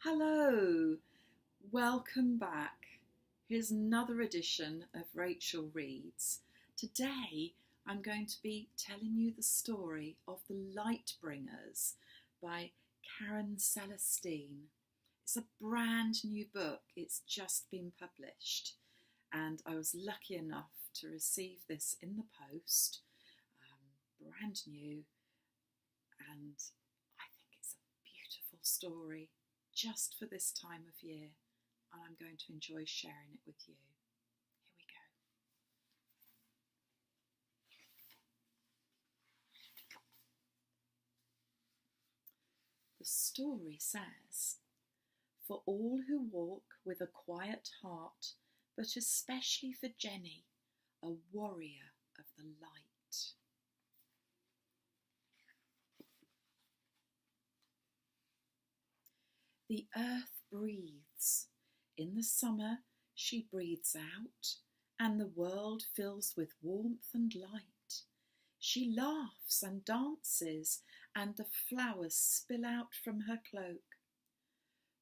Hello, welcome back. Here's another edition of Rachel Reads. Today I'm going to be telling you the story of the Lightbringers by Karin Celestine. It's a brand new book, it's just been published, and I was lucky enough to receive this in the post, brand new, and I think it's a beautiful story just for this time of year, and I'm going to enjoy sharing it with you. Here we go. The story says, "For all who walk with a quiet heart, but especially for Jenny, a warrior of the light." The earth breathes. In the summer, she breathes out, and the world fills with warmth and light. She laughs and dances, and the flowers spill out from her cloak.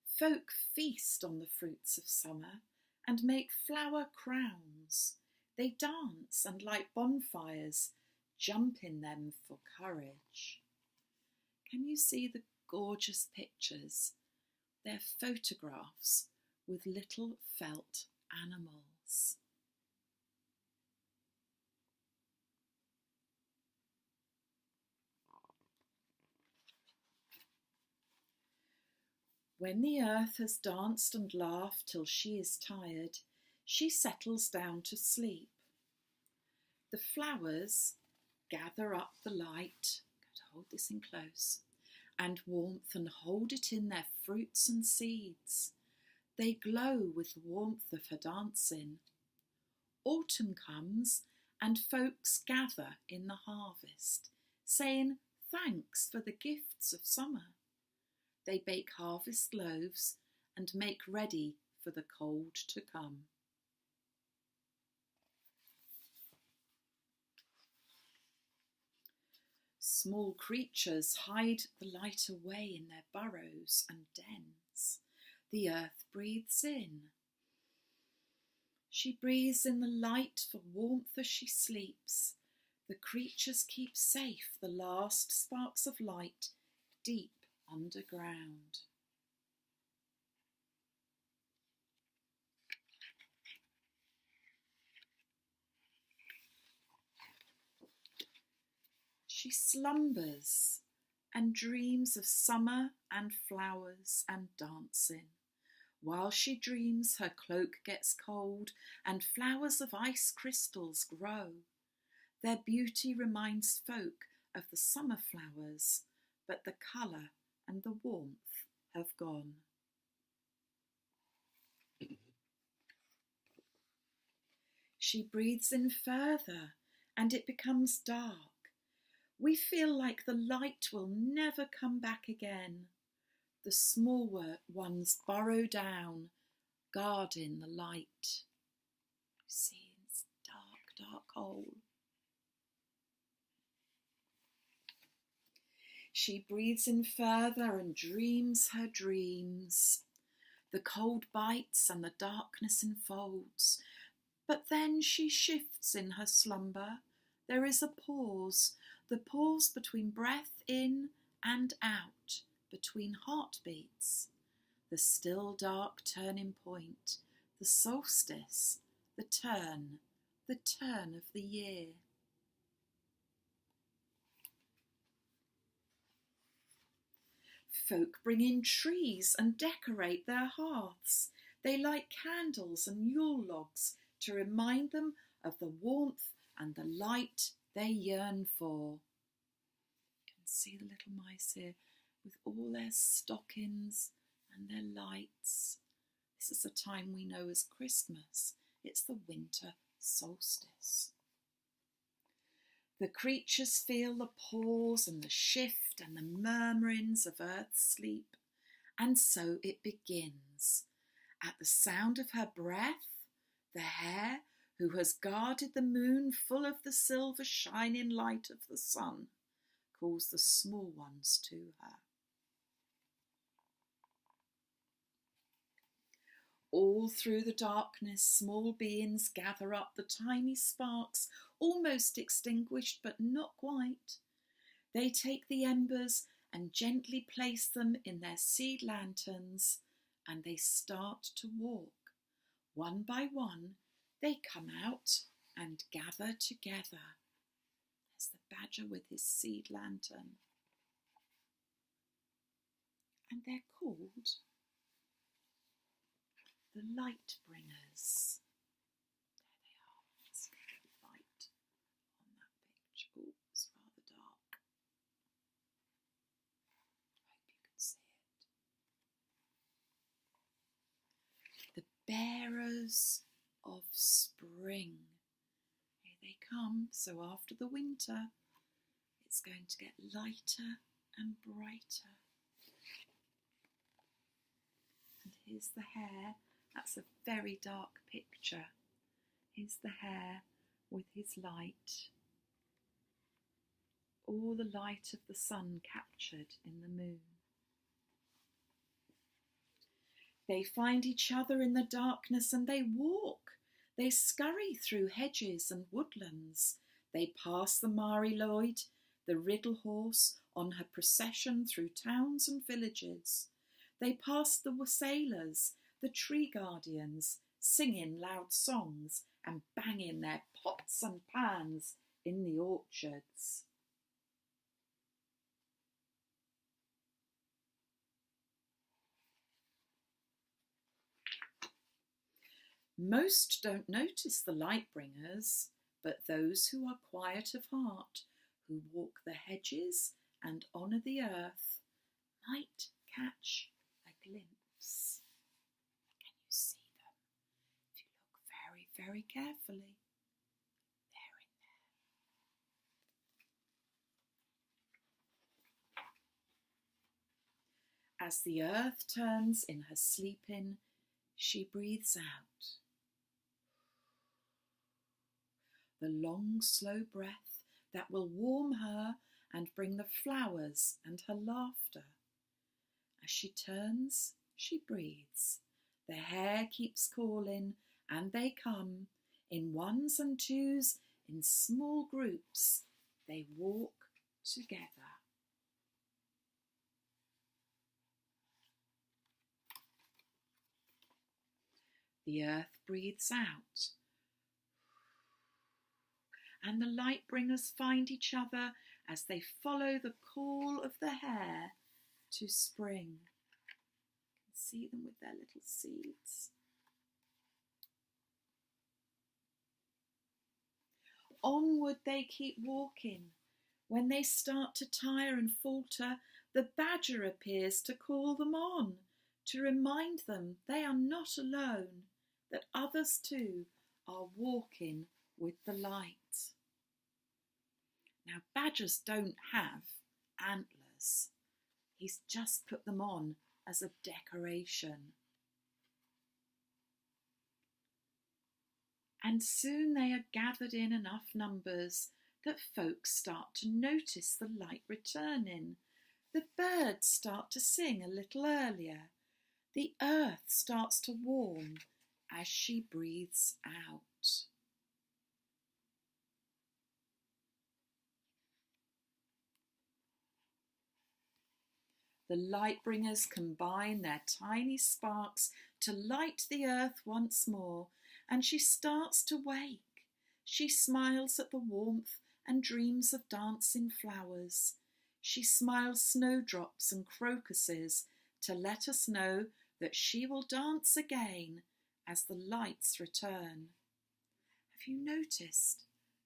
Folk feast on the fruits of summer and make flower crowns. They dance and light bonfires, jump in them for courage. Can you see the gorgeous pictures? They're photographs with little felt animals. When the earth has danced and laughed till she is tired, she settles down to sleep. The flowers gather up the light, I'm going to hold this in close, and warmth and hold it in their fruits and seeds. They glow with the warmth of her dancing. Autumn comes and folks gather in the harvest, saying thanks for the gifts of summer. They bake harvest loaves and make ready for the cold to come. Small creatures hide the light away in their burrows and dens. The earth breathes in. She breathes in the light for warmth as she sleeps. The creatures keep safe the last sparks of light deep underground. She slumbers and dreams of summer and flowers and dancing. While she dreams, her cloak gets cold and flowers of ice crystals grow. Their beauty reminds folk of the summer flowers, but the colour and the warmth have gone. She breathes in further and it becomes dark. We feel like the light will never come back again. The small ones burrow down, guarding the light. You see, it's dark, dark hole. She breathes in further and dreams her dreams. The cold bites and the darkness enfolds. But then she shifts in her slumber. There is a pause, the pause between breath in and out, between heartbeats. The still dark turning point, the solstice, the turn of the year. Folk bring in trees and decorate their hearths. They light candles and Yule logs to remind them of the warmth and the light they yearn for. You can see the little mice here with all their stockings and their lights. This is a time we know as Christmas. It's the winter solstice. The creatures feel the pause and the shift and the murmurings of earth's sleep, and so it begins. At the sound of her breath, the hare, who has guarded the moon full of the silver shining light of the sun, calls the small ones to her. All through the darkness, small beings gather up the tiny sparks, almost extinguished but not quite. They take the embers and gently place them in their seed lanterns, and they start to walk. One by one, they come out and gather together. There's the badger with his seed lantern. And they're called the Lightbringers. There they are. Let's get the light on that picture. Oh, it's rather dark. I hope you can see it. The bearers of spring. Here they come. So after the winter, it's going to get lighter and brighter. And here's the hare. That's a very dark picture. Here's the hare with his light. All the light of the sun captured in the moon. They find each other in the darkness and they walk. They scurry through hedges and woodlands. They pass the Mari Lloyd, the riddle horse, on her procession through towns and villages. They pass the wassailers, the tree guardians, singing loud songs and banging their pots and pans in the orchards. Most don't notice the Lightbringers, but those who are quiet of heart, who walk the hedges and honour the earth, might catch a glimpse. Can you see them? If you look very, very carefully, they're in there. As the earth turns in her sleeping, she breathes out. The long, slow breath that will warm her and bring the flowers and her laughter. As she turns, she breathes. The hare keeps calling, and they come, in ones and twos, in small groups, they walk together. The earth breathes out. And the Lightbringers find each other as they follow the call of the hare to spring. You can see them with their little seeds. Onward they keep walking. When they start to tire and falter, the badger appears to call them on, to remind them they are not alone, that others too are walking with the light. Now, badgers don't have antlers. He's just put them on as a decoration. And soon they are gathered in enough numbers that folks start to notice the light returning. The birds start to sing a little earlier. The earth starts to warm as she breathes out. The Lightbringers combine their tiny sparks to light the earth once more, and she starts to wake. She smiles at the warmth and dreams of dancing flowers. She smiles snowdrops and crocuses to let us know that she will dance again as the lights return. Have you noticed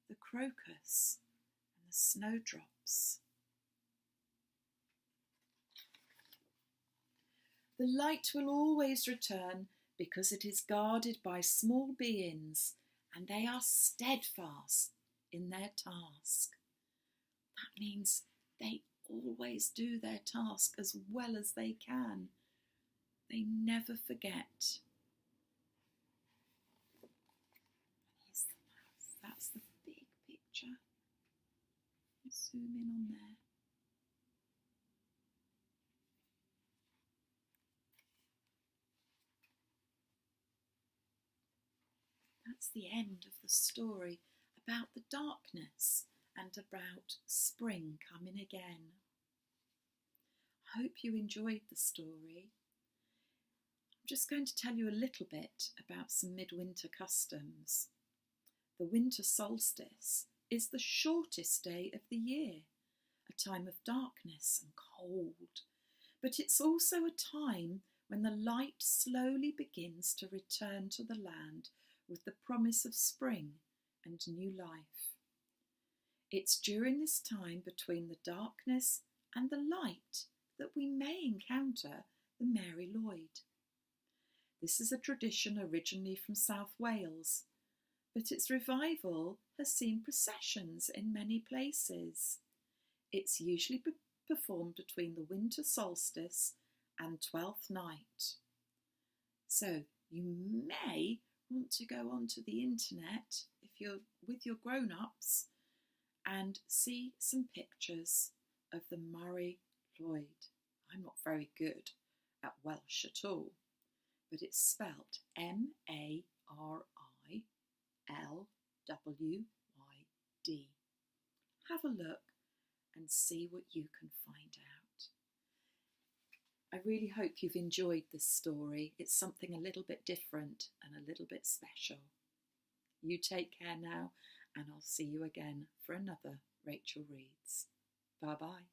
the crocus and the snowdrops? The light will always return because it is guarded by small beings, and they are steadfast in their task. That means they always do their task as well as they can. They never forget. Here's the mouse. That's the big picture. Zoom in on there. That's the end of the story about the darkness and about spring coming again. I hope you enjoyed the story. I'm just going to tell you a little bit about some midwinter customs. The winter solstice is the shortest day of the year, a time of darkness and cold, but it's also a time when the light slowly begins to return to the land with the promise of spring and new life. It's during this time between the darkness and the light that we may encounter the Mary Lloyd. This is a tradition originally from South Wales, but its revival has seen processions in many places. It's usually performed between the winter solstice and 12th night. So you may want to go onto the internet if you're with your grown-ups and see some pictures of the Mary Lloyd. I'm not very good at Welsh at all, but it's spelt Marylwyd. Have a look and see what you can find out. I really hope you've enjoyed this story. It's something a little bit different and a little bit special. You take care now, and I'll see you again for another Rachel Reads. Bye-bye.